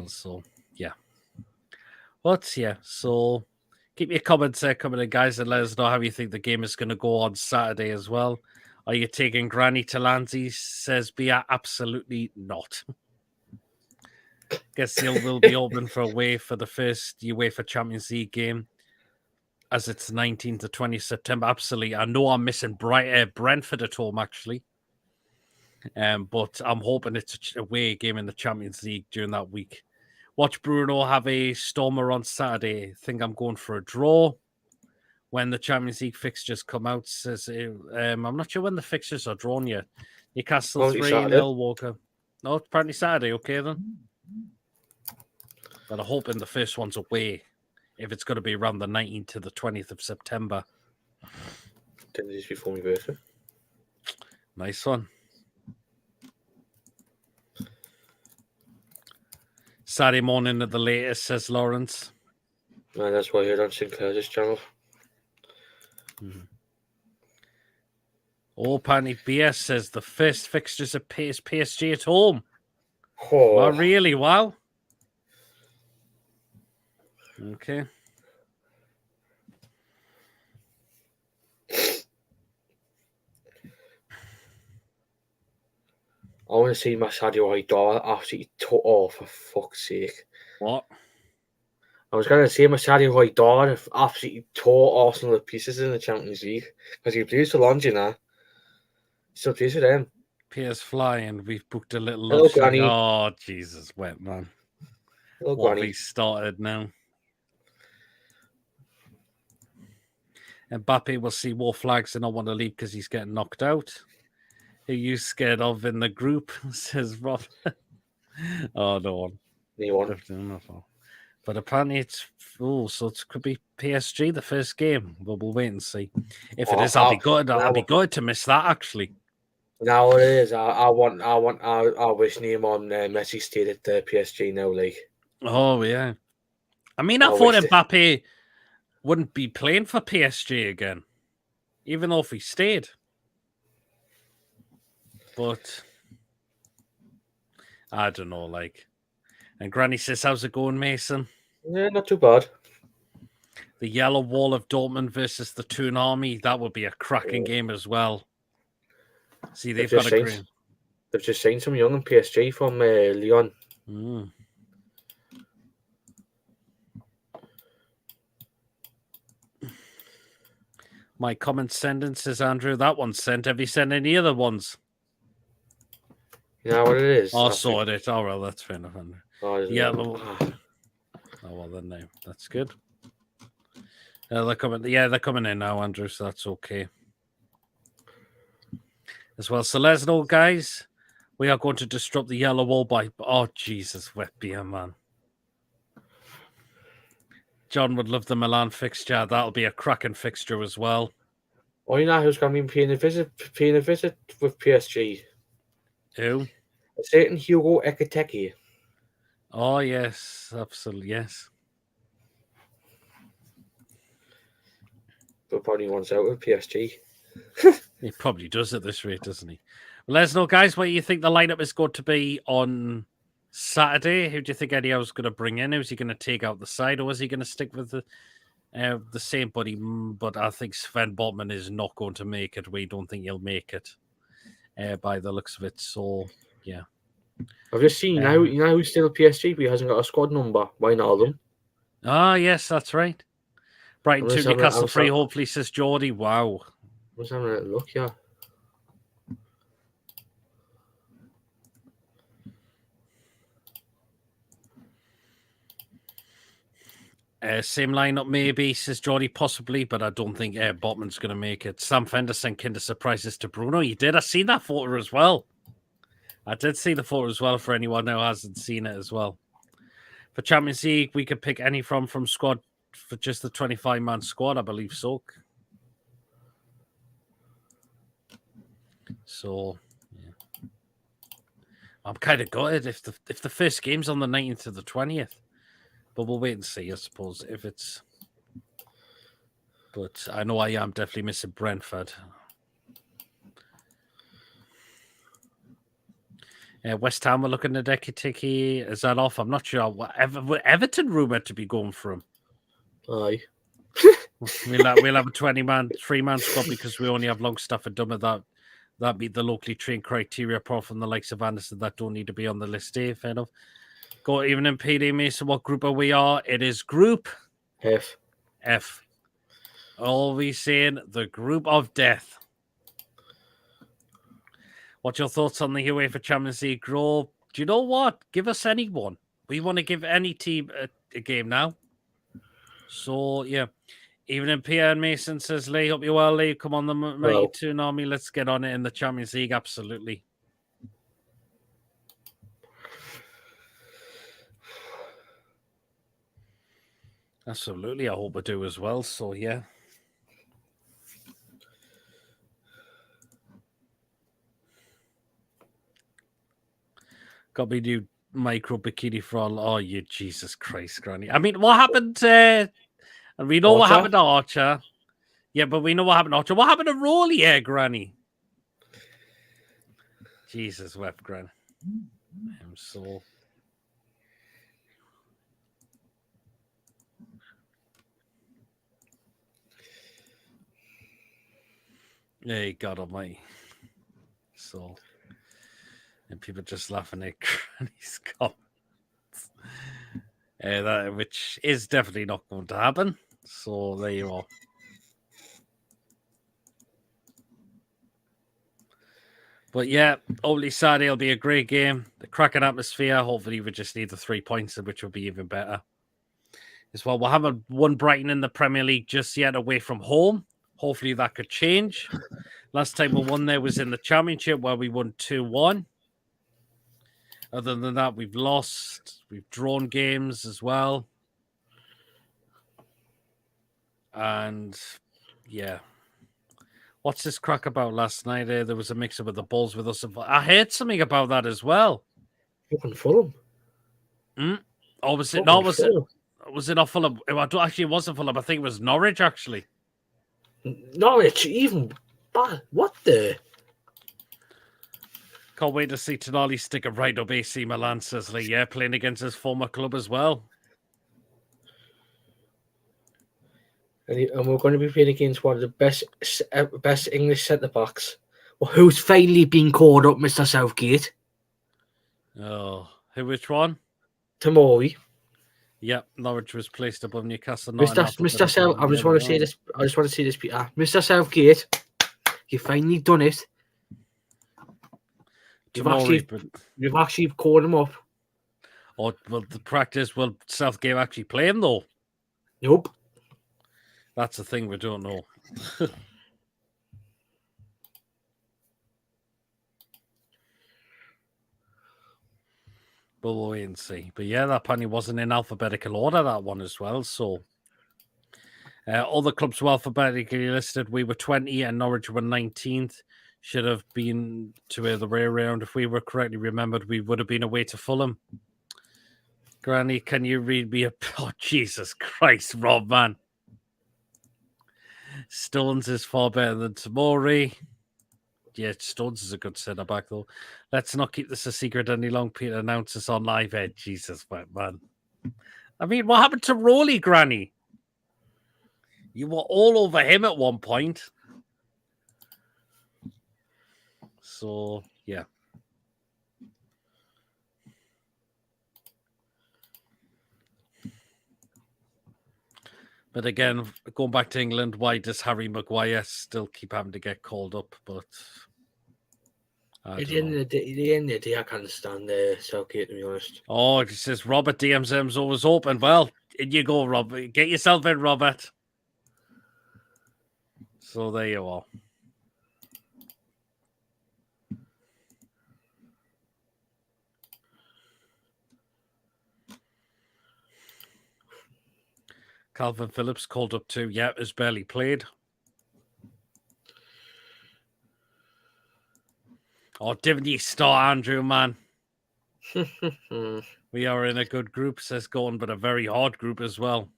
So yeah. But yeah, so keep your comments there coming in, guys, and let us know how you think the game is going to go on Saturday as well. Are you taking Granny to Lanzi? Says Bia, absolutely not. Guess you will be open for away for the first UEFA Champions League game, as it's 19th to 20th September. Absolutely. I know I'm missing Brentford at home, actually. But I'm hoping it's a away game in the Champions League during that week. Watch Bruno have a stormer on Saturday. Think I'm going for a draw. When the Champions League fixtures come out, says I'm not sure when the fixtures are drawn yet. Newcastle 3-0 Walker. No, it's apparently Saturday. Okay, then. But I'm hoping the first one's away, if it's going to be around the 19th to the 20th of September. 10 days before my birthday. Nice one. Saturday morning at the latest, says Lawrence. Man, that's why you're on Sinclair's channel. Oh, apparently BS says the first fixtures at PSG at home. Oh. Well, really? Wow. Okay. I want to see my Sadio Haidar absolutely tore off, for fuck's sake. What? I was going to say my Sadio Haidar absolutely tore Arsenal to pieces in the Champions League because he plays for London now. Still plays for them. PS flying. We've booked a little Hello, love shack. Granny. Oh, Jesus, wet man. Hello, What have Granny. we started now? Mbappe will see more flags and not want to leave because he's getting knocked out. Who you scared of in the group? Says Rob. Oh, no one. But apparently it's so it could be PSG the first game. But we'll wait and see. If it is, I'll be good. I'll be good to miss that actually. Now it is. I wish Messi stayed at PSG now. Like, oh yeah. I mean, I thought Mbappe wouldn't be playing for PSG again, even though if he stayed. But I don't know, like. And Granny says, how's it going, Mason? Yeah, not too bad. The Yellow Wall of Dortmund versus the Toon Army. That would be a cracking game as well. See, they've got a green. They've just signed some young in PSG from Lyon. My comment sending says, Andrew, that one's sent. Have you sent any other ones? You know what it is? I saw it. Oh, well, that's fair enough, Andrew. Yellow. Oh, well, then no. That's good. They're coming in now, Andrew, so that's okay. As well. So let's know, guys. We are going to disrupt the Yellow Wall by... Oh, Jesus, wet beer, man. John would love the Milan fixture. That'll be a cracking fixture as well. Oh, you know who's going to be paying a visit with PSG? Who? A certain Hugo Ekiteke. Oh, yes. Absolutely, yes. But probably wants out with PSG. He probably does at this rate, doesn't he? Well, let us know, guys, what you think the lineup is going to be on Saturday. Who do you think Eddie's going to bring in? Who's he going to take out the side, or is he going to stick with the same buddy? But I think Sven Botman is not going to make it. We don't think he'll make it by the looks of it. So, yeah. I've just seen now, you know who's still at PSG, but he hasn't got a squad number. Wijnaldum. Ah, yes, that's right. Brighton 2, Newcastle 3, hopefully, says Geordie. Wow. I was having a look, yeah. Same lineup, maybe, says Geordie, possibly, but I don't think Botman's going to make it. Sam Fender sent Kinder Surprises to Bruno. You did. I seen that photo as well. I did see the photo as well for anyone who hasn't seen it as well. For Champions League, we could pick any from squad for just the 25-man squad, I believe so. So, yeah. I'm kind of gutted if the first game's on the 19th to the 20th. But we'll wait and see, I suppose, if it's... But I know I am definitely missing Brentford. West Ham were looking at Ekiteke. Is that off? I'm not sure. Were Everton rumoured to be going for him? Aye. We'll have a 3-man squad because we only have Longstaff and Dummer. That meet the locally trained criteria, apart from the likes of Anderson that don't need to be on the list. Fair enough. Go even in PD Mason. What group are we are? It is Group F. Always saying the group of death. What's your thoughts on the UEFA Champions League group? Do you know what? Give us anyone. We want to give any team a game now. So, yeah. Evening, Pierre and Mason says, Lee, hope you're well, Lee. Come on, the Mighty Toon Army. Let's get on it in the Champions League. Absolutely. Absolutely. I hope I do as well. So, yeah. Got me new micro bikini for all. Oh, you Jesus Christ, Granny. I mean, what happened and we know what happened to Archer. Yeah, but we know what happened to Archer. What happened to Rolly here, Granny? Jesus wept, Granny. I'm so... Hey, God almighty. So... And people just laughing at Granny's comments. Which is definitely not going to happen. So there you are. But yeah, hopefully Saturday will be a great game. The cracking atmosphere. Hopefully we just need the 3 points, which will be even better. As well, we haven't won Brighton in the Premier League just yet away from home. Hopefully that could change. Last time we won there was in the Championship where we won 2-1. Other than that, we've lost. We've drawn games as well. And yeah. What's this crack about last night? There was a mix-up with the balls with us. I heard something about that as well. Fucking Fulham. Or was it not? Was it not Fulham? Actually, it wasn't Fulham. I think it was Norwich, actually. Norwich, even bad. What the? Can't wait to see Tonali stick it right up AC Milan, says Lee. Yeah, playing against his former club as well. And we're going to be playing against one of the best English centre-backs. Well, who's finally been called up, Mr. Southgate? Oh, which one? Tomori. Yep, Norwich was placed above Newcastle. Mr. South, I just want to say this. Peter. Mr. Southgate, you've finally done it. You've actually called him up. Oh, well, the practice. Will Southgate actually play him though? Nope. That's the thing we don't know. But we'll wait and see. But yeah, that apparently wasn't in alphabetical order, that one as well. So all the clubs were alphabetically listed. We were 20 and Norwich were 19th. Should have been to the way around. If we were correctly remembered, we would have been away to Fulham. Granny, can you read me a... Oh, Jesus Christ, Rob, man. Stones is far better than Tomori. Yeah, Stones is a good centre-back, though. Let's not keep this a secret any longer. Peter announces on live air. Jesus, man. I mean, what happened to Rolly, Granny? You were all over him at one point. So, yeah. But again, going back to England, why does Harry Maguire still keep having to get called up? But at the end of the day, I can't stand Southgate, to be honest. Oh, it says Robert DM's always open. Well, in you go, Robert. Get yourself in, Robert. So there you are. Calvin Phillips called up too. Yeah, has barely played. Oh, didn't you start, Andrew, man? We are in a good group, says Gordon, but a very hard group as well.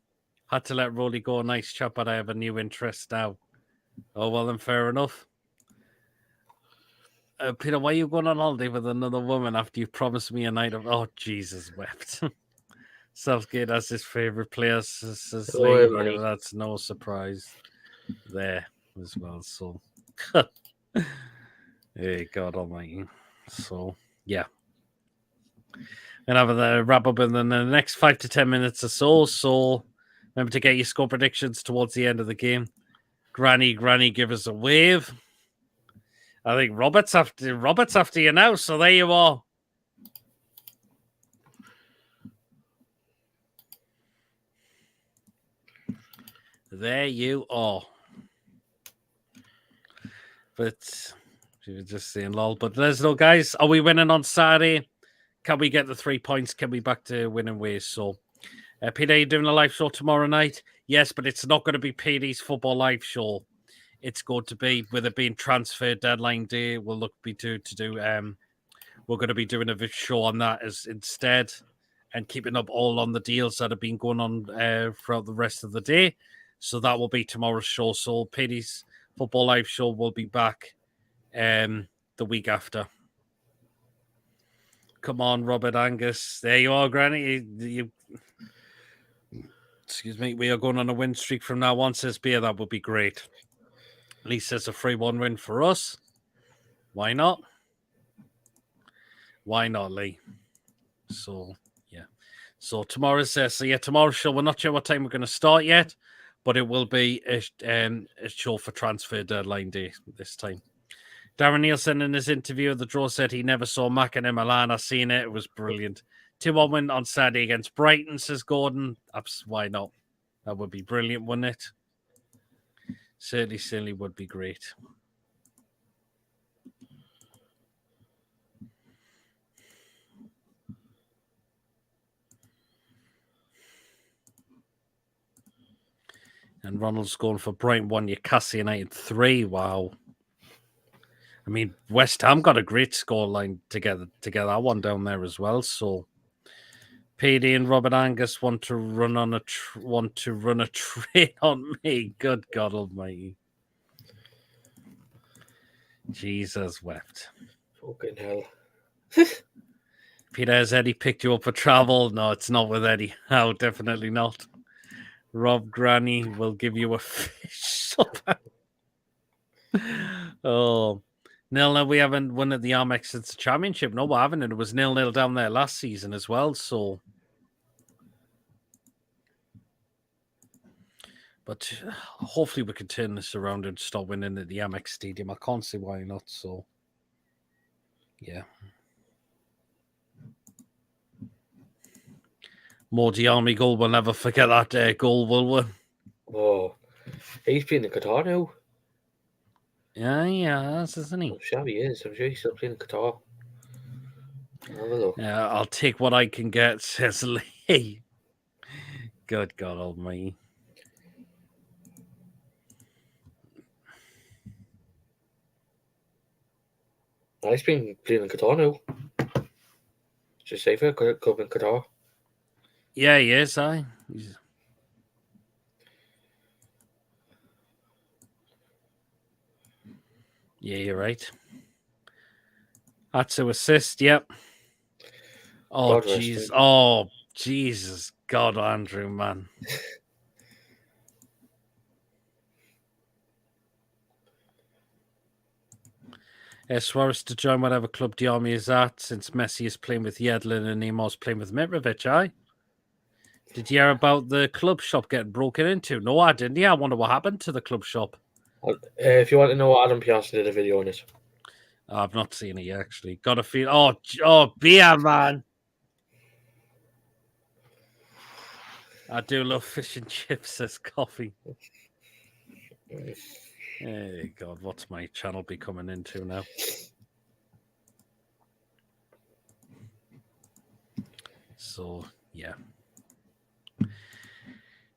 Had to let Rolly go. Nice chap, but I have a new interest now. Oh, well, then fair enough. Peter, why are you going on holiday with another woman after you promised me a night of... Oh, Jesus wept. Southgate has his favourite players. Says Lee. That's no surprise there as well. So, hey, God almighty. So, yeah. And have a wrap up in the next 5 to 10 minutes or so. So, remember to get your score predictions towards the end of the game. Granny, give us a wave. I think Robert's after you now. So there you are. There you are. But you were just saying lol. But there's no guys. Are we winning on Saturday? Can we get the 3 points? Can we back to winning ways? So, Peter, you doing a live show tomorrow night? Yes, but it's not going to be PD's football live show. It's going to be, with it being transfer deadline day, we'll look to do we're going to be doing a show on that as instead, and keeping up all on the deals that have been going on throughout the rest of the day. So that will be tomorrow's show. So Paddy's Football Live show will be back the week after. Come on, Robert Angus. There you are, Granny. Excuse me. We are going on a win streak from now on, says Beer. That would be great. At least there's a 3-1 win for us. Why not? Why not, Lee? So, yeah. So tomorrow's tomorrow's show. We're not sure what time we're going to start yet, but it will be a show for transfer deadline day this time. Darren Nielsen in his interview at the draw said he never saw Mac in Milan. I seen it. It was brilliant. 2-1 win on Saturday against Brighton, says Gordon. Why not? That would be brilliant, wouldn't it? Certainly would be great. And Ronald's going for Brighton 1, Newcastle United 3. Wow. I mean, West Ham got a great scoreline together. I one down there as well. So, PD and Robert Angus want to run a train on me. Good God Almighty! Jesus wept. Fucking hell. Peter, has Eddie picked you up for travel? No, it's not with Eddie. No, definitely not. Rob Granny will give you a fish supper. Oh. 0-0, we haven't won at the Amex since the championship. No, we haven't. And it was 0-0 down there last season as well. So, but hopefully we can turn this around and stop winning at the Amex Stadium. I can't see why not. So, yeah. Mordi Army goal. We'll never forget that goal, will we? Oh, he's playing in Qatar now. Yeah, isn't he? I'm sure he is. I'm sure he's still playing in Qatar. Have a look. Yeah, I'll take what I can get, says Lee. Good God Almighty. He's been playing in Qatar now. Just say for a club in Qatar. Yeah, he is, Yeah, you're right. That's to assist, yep. Oh, jeez. Oh, Jesus. God, Andrew, man. Suarez to join whatever club the Army is at, since Messi is playing with Yedlin and Neymar playing with Mitrovic, aye? Did you hear about the club shop getting broken into? No, I didn't. Yeah, I wonder what happened to the club shop. If you want to know, Adam Piazza did a video on it. I've not seen it yet, actually. Got a feel. Oh, beer, man. I do love fish and chips as coffee. Hey, God, what's my channel be coming into now? So, yeah.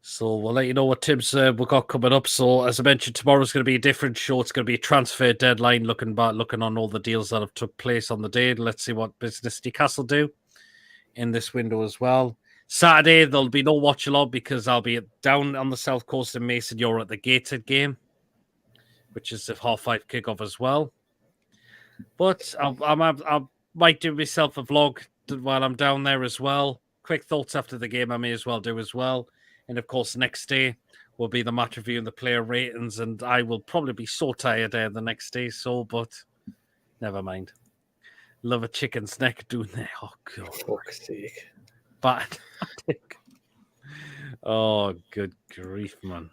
So we'll let you know what tips we've got coming up. So as I mentioned, tomorrow's going to be a different show. It's going to be a transfer deadline, looking on all the deals that have took place on the day. Let's see what business Newcastle do in this window as well. Saturday, there'll be no watch along because I'll be down on the south coast in Mason. You're at the Gated game, which is the 5:30 kickoff as well. But I might do myself a vlog while I'm down there as well. Quick thoughts after the game I may as well do as well. And, of course, next day will be the match review and the player ratings, and I will probably be so tired the next day, but never mind. Love a chicken's neck doing that. Oh, God. Fuck's sake. Bad. Oh, good grief, man.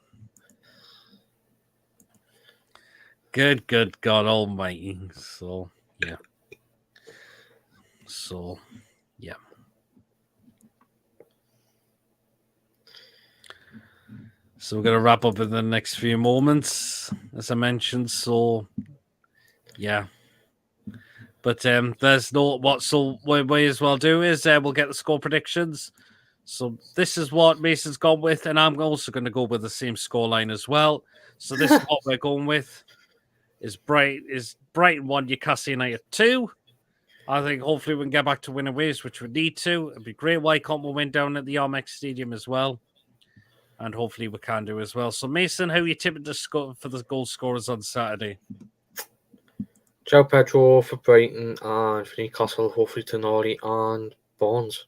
Good God Almighty. So, yeah. So we're going to wrap up in the next few moments, as I mentioned. So, yeah. But there's no what. So what we as well do is we'll get the score predictions. So this is what Mason's gone with, and I'm also going to go with the same scoreline as well. So this is what we're going with: is Brighton 1, Newcastle United 2. I think hopefully we can get back to winning ways, which we need to. It'd be great. Why can't we win down at the Armex Stadium as well? And hopefully we can do as well. So, Mason, how are you tipping to score for the goal scorers on Saturday? Joe Pedro for Brighton and for Newcastle, hopefully Tonali and Barnes.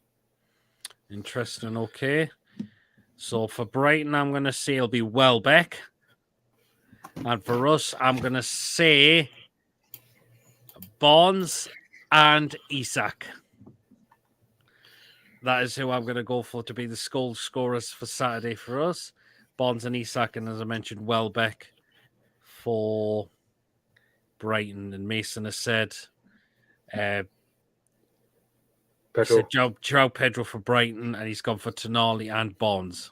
Interesting. Okay. So for Brighton, I'm going to say it'll be Welbeck. And for us, I'm going to say Barnes and Isak. That is who I'm going to go for to be the goal scorers for Saturday for us. Barnes and Isak, and as I mentioned, Welbeck for Brighton. And Mason has said João Pedro for Brighton, and he's gone for Tonali and Barnes,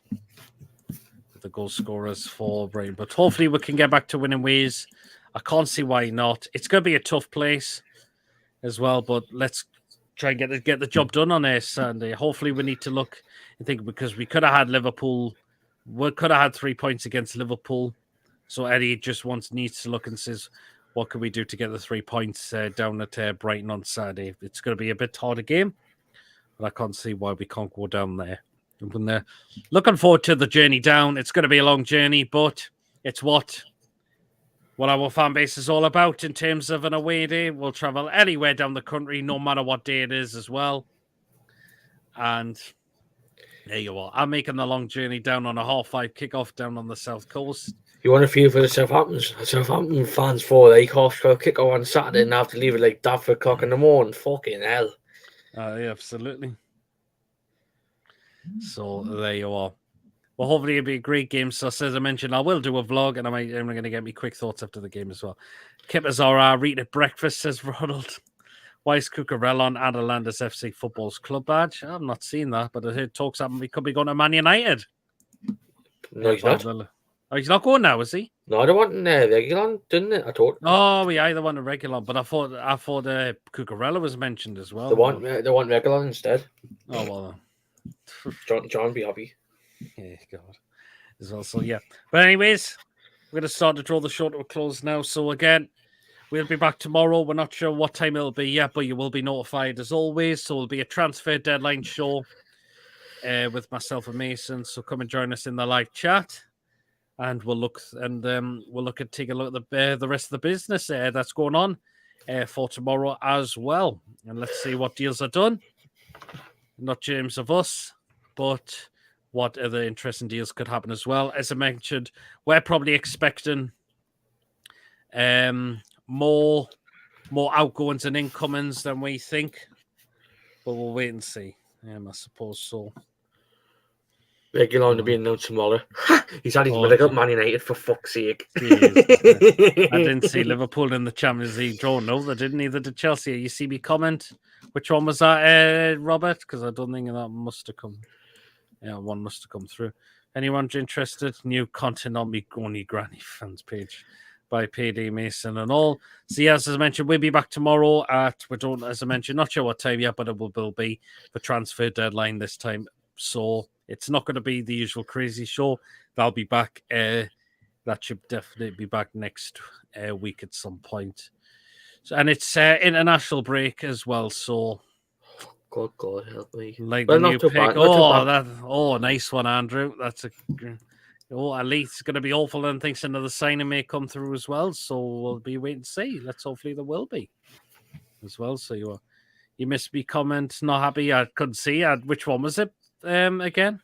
the goal scorers for Brighton. But hopefully we can get back to winning ways. I can't see why not. It's going to be a tough place as well, but let's try and get the job done on Sunday. Hopefully we need to look and think, because we could have had Liverpool. We could have had 3 points against Liverpool. So Eddie just needs to look and says, what can we do to get the 3 points down at Brighton on Saturday? It's going to be a bit harder game, but I can't see why we can't go down there. And looking forward to the journey down. It's going to be a long journey, but it's what our fan base is all about in terms of an away day. We'll travel anywhere down the country, no matter what day it is as well. And there you are. I'm making the long journey down on a 5:30 kickoff down on the south coast. You want to feel for the Southampton fans for like half-12 kickoff on Saturday and have to leave at like 4 o'clock in the morning. Fucking hell. Yeah, absolutely. So there you are. Well, hopefully it'll be a great game. So as I mentioned, I will do a vlog, and I'm going to get me quick thoughts after the game as well. Kippers are reading at breakfast, says Ronald. Why is Cucurella on Adelanda's FC Football's club badge? I've not seen that, but I heard talks happen. He could be going to Man United. No, he's not. Oh, he's not going now, is he? No, they want Regulon, didn't it? I thought. Oh, yeah, they want a Regulon, but I thought Cucurella was mentioned as well. They want Regulon instead. Oh well. John be happy. Yeah, God. As well. So yeah. But anyways, we're gonna start to draw the show to a close now. So again, we'll be back tomorrow. We're not sure what time it'll be yet, but you will be notified as always. So it'll be a transfer deadline show with myself and Mason. So come and join us in the live chat, and we'll look at take a look at the rest of the business that's going on for tomorrow as well. And let's see what deals are done. Not James of us, but what other interesting deals could happen as well. As I mentioned, we're probably expecting more outgoings and incomings than we think, but we'll wait and see. I suppose so. Regulon to be announced tomorrow. He's had his medical Man United, for fuck's sake. I didn't see Liverpool in the Champions League draw. No, they didn't. Neither did Chelsea. You see me comment? Which one was that, Robert? Because I don't think that must have come. Yeah, one must have come through. Anyone interested? New content on me Granny fans page by PD Mason and all. So yeah, as I mentioned, we'll be back tomorrow as I mentioned, not sure what time yet, but it will be the transfer deadline this time. So it's not going to be the usual crazy show. That'll be back. That should definitely be back next week at some point. So, and it's international break as well. So, God help me. Like the new pick. Nice one, Andrew. That's at least it's going to be awful. And thinks another signing may come through as well. So we'll be waiting to see. Let's hopefully there will be as well. So you missed me comment. Not happy. I couldn't see. Which one was it? Again,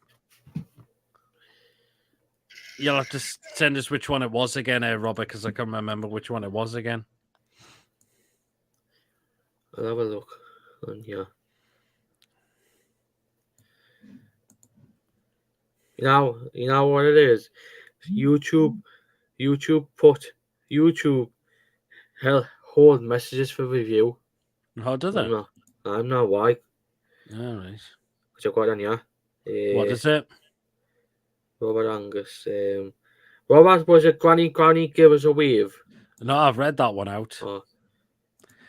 you'll have to send us which one it was again, Robert, because I can't remember which one it was again. I'll have a look on here. You know what it is. YouTube hold messages for review. How do they? I don't know why. All right. I've got on here. What is it? Robert Angus. Robert, was it Granny give us a wave? No, I've read that one out. Oh.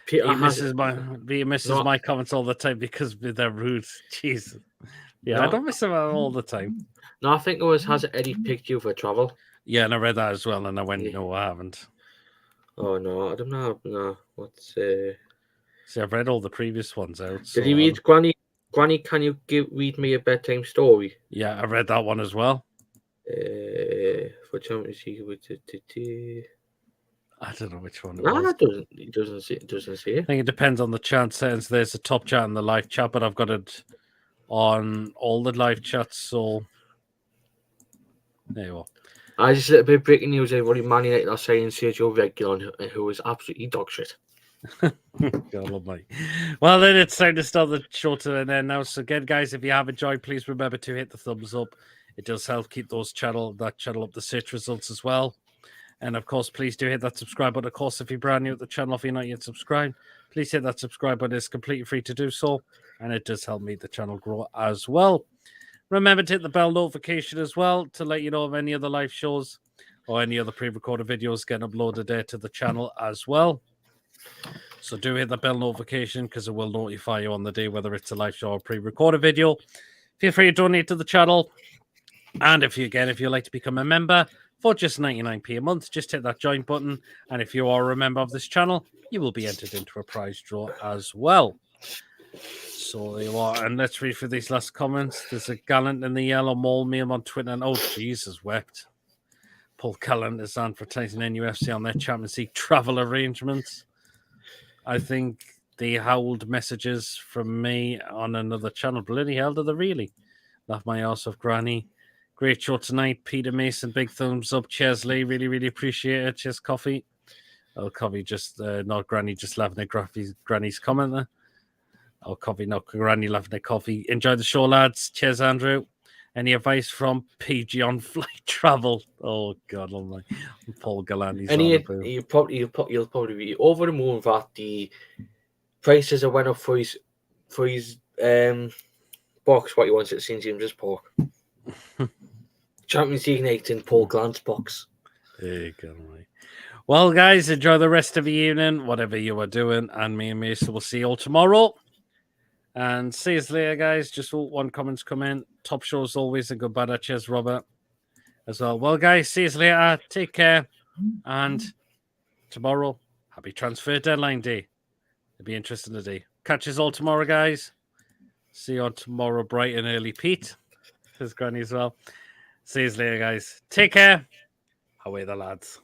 He misses my comments all the time because they're rude. Jesus. Yeah, no. I don't miss them all the time. No, I think it was, has Eddie picked you for travel? Yeah, and I read that as well, and I went, no, I haven't. Oh, no, I don't know. No, what's... See, I've read all the previous ones out. Did he read Granny? Granny, can you read me a bedtime story? Yeah, I read that one as well. For Champions League. I don't know which one it No, was. it doesn't say. I think it depends on the chat settings. There's a top chat and the live chat, but I've got it on all the live chats. So there you are. Just a little bit of breaking news. Everybody, Man United are saying Sergio Reguilon, who is absolutely dog shit. God almighty. Well, then it's time to start the show to an end now. So again, guys, if you have enjoyed, please remember to hit the thumbs up. It does help keep that channel up the search results as well. And of course, please do hit that subscribe button. Of course, if you're brand new at the channel, if you're not yet subscribed, please hit that subscribe button. It's completely free to do so. And it does help me the channel grow as well. Remember to hit the bell notification as well to let you know of any other live shows or any other pre-recorded videos getting uploaded there to the channel as well. So do hit the bell notification because it will notify you on the day whether it's a live show or pre-recorded video. Feel free to donate to the channel. And if you'd like to become a member for just 99p a month, just hit that join button. And if you are a member of this channel, you will be entered into a prize draw as well. So there you are. And let's read through these last comments. There's a Gallant in the Yellow Mole meme on Twitter. And oh, Jesus wept. Paul Gallant is advertising NUFC on their Champions League travel arrangements. I think they howled messages from me on another channel. Bloody hell, do they really? Love my ass off Granny. Great show tonight. Peter Mason, big thumbs up. Cheers, Lee. Really, really appreciate it. Cheers, Coffee. Oh, Coffee just, not Granny, just laughing at Granny's comment there. Oh, Coffee, not Granny laughing at Coffee. Enjoy the show, lads. Cheers, Andrew. Any advice from PG on flight travel? Oh, God, oh my. Paul Gallant. You'll probably be over the moon that the prices have went up for his box, what he wants at St. James's Park. Champions League night in Paul Gallant's box. There you go. Well, guys, enjoy the rest of the evening, whatever you are doing. And me and Mason will see you all tomorrow. And see you later, guys. Just one comments come in. Top show as always, and goodbye. Cheers, Robert, as well. Well, guys, see you later. Take care. And tomorrow, happy transfer deadline day. It'll be interesting today. Catch us all tomorrow, guys. See you on tomorrow, bright and early. Pete, his granny as well. See you later, guys. Take care. Away the lads.